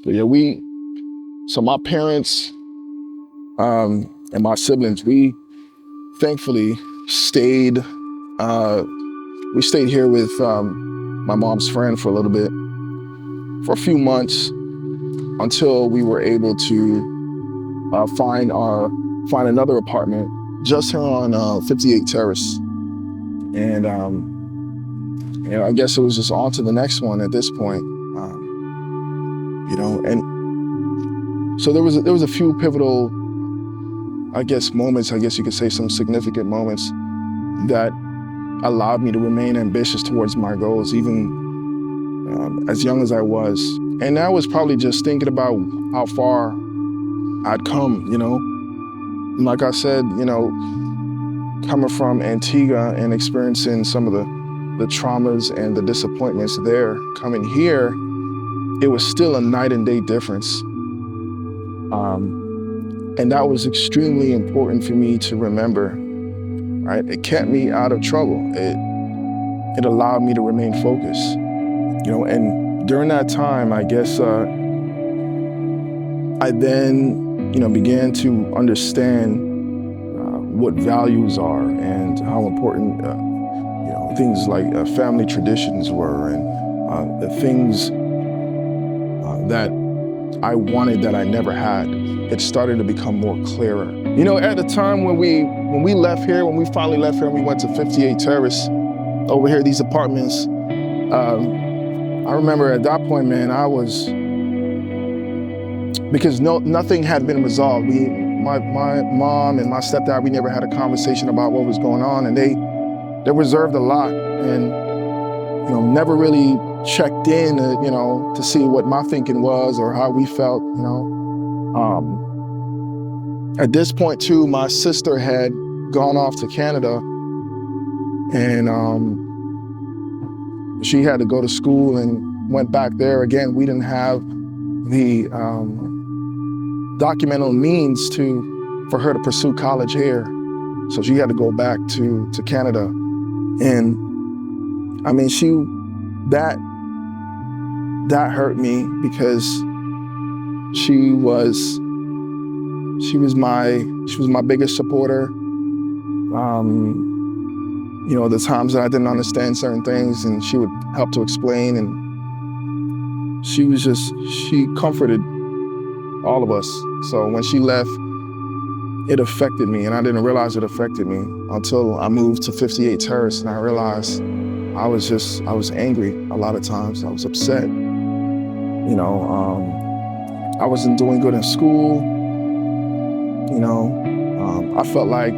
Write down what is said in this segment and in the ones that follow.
But yeah, so my parents and my siblings, we thankfully stayed, we stayed here with my mom's friend for a little bit, for a few months, until we were able to find another apartment just here on 58 Terrace. And I guess it was just on to the next one at this point. And so there was a few pivotal, I guess, moments, I guess you could say some significant moments that allowed me to remain ambitious towards my goals, even as young as I was. And that was probably just thinking about how far I'd come, And like I said, coming from Antigua and experiencing some of the traumas and the disappointments there, coming here, it was still a night and day difference. And that was extremely important for me to remember, right? It kept me out of trouble. It allowed me to remain focused, and during that time, I guess, I then, began to understand what values are and how important, things like family traditions were, and the things that I wanted that I never had. It started to become more clearer. At the time when we finally left here and we went to 58 Terrace, over here, these apartments, I remember at that point, man, because nothing had been resolved. My mom and my stepdad, we never had a conversation about what was going on, and they reserved a lot, and never really checked in, to see what my thinking was or how we felt, At this point too, my sister had gone off to Canada, and she had to go to school and went back there. Again, we didn't have the documental means for her to pursue college here. So she had to go back to Canada. And I mean, that hurt me, because she was my biggest supporter. The times that I didn't understand certain things, and she would help to explain, and she comforted all of us. So when she left, it affected me, and I didn't realize it affected me until I moved to 58 Terrace, and I realized I was angry a lot of times. I was upset. I wasn't doing good in school. I felt like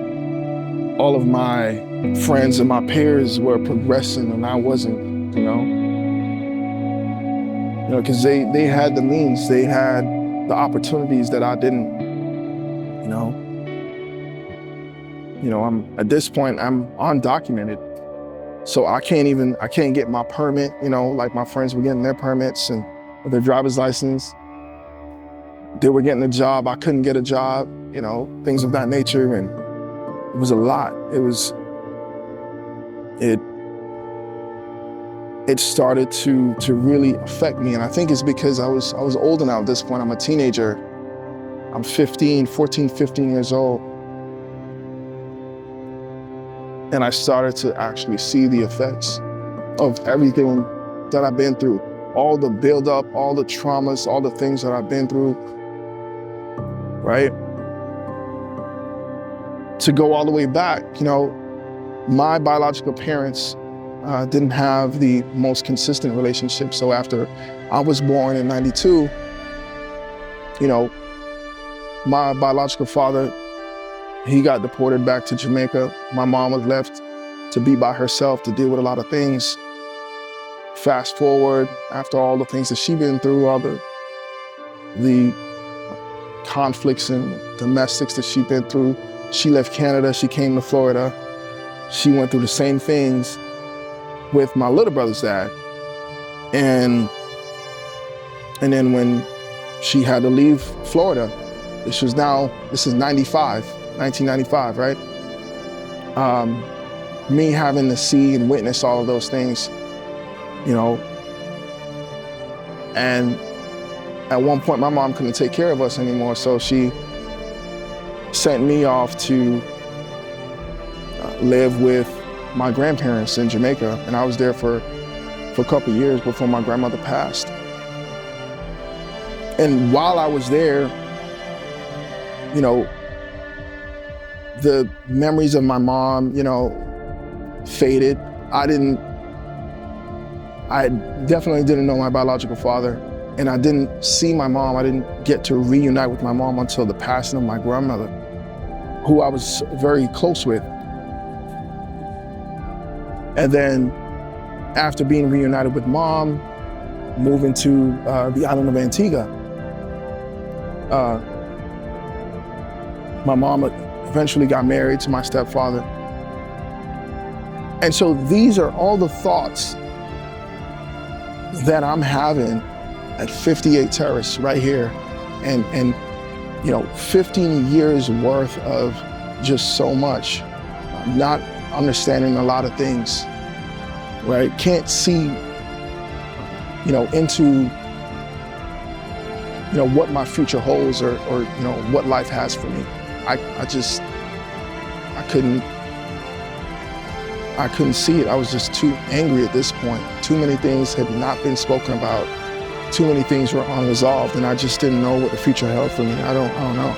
all of my friends and my peers were progressing and I wasn't, because they had the means, they had the opportunities that I didn't, at this point, I'm undocumented. So I can't get my permit, like my friends were getting their permits and their driver's license. They were getting a job, I couldn't get a job, things of that nature, and it was a lot. It started to really affect me, and I think it's because I was older now at this point. I'm a teenager. I'm 14, 15 years old. And I started to actually see the effects of everything that I've been through. All the buildup, all the traumas, all the things that I've been through, right? To go all the way back, my biological parents didn't have the most consistent relationship. So after I was born in '92, my biological father, he got deported back to Jamaica. My mom was left to be by herself to deal with a lot of things. Fast forward, after all the things that she'd been through, all the conflicts and domestics that she'd been through, she left Canada, she came to Florida. She went through the same things with my little brother's dad. And then when she had to leave Florida, this is 1995, right? Me having to see and witness all of those things, and At one point, my mom couldn't take care of us anymore, so she sent me off to live with my grandparents in Jamaica, and I was there for a couple of years before my grandmother passed. And while I was there, you know, the memories of my mom, you know, faded. I definitely didn't know my biological father, and I didn't see my mom. I didn't get to reunite with my mom until the passing of my grandmother, who I was very close with. And then after being reunited with mom, moving to the island of Antigua, my mom eventually got married to my stepfather. And so these are all the thoughts that I'm having at 58 Terrace right here. And you know, 15 years worth of just so much, not understanding a lot of things, right? Can't see, you know, into, you know, what my future holds or you know, what life has for me. I couldn't see it. I was just too angry at this point. Too many things had not been spoken about. Too many things were unresolved, and I just didn't know what the future held for me. I don't know.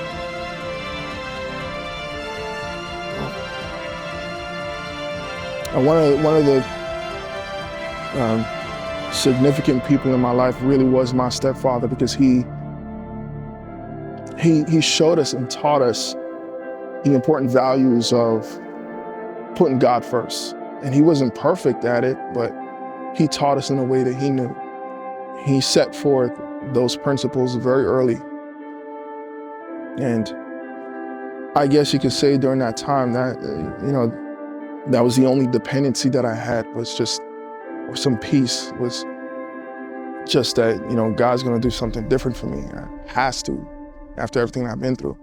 And one of the significant people in my life really was my stepfather, because he showed us and taught us the important values of putting God first. And he wasn't perfect at it, but he taught us in a way that he knew. He set forth those principles very early. And I guess you could say during that time that, you know, that was the only dependency that I had, was just some peace, was just that, you know, God's gonna do something different for me. Has to, after everything I've been through.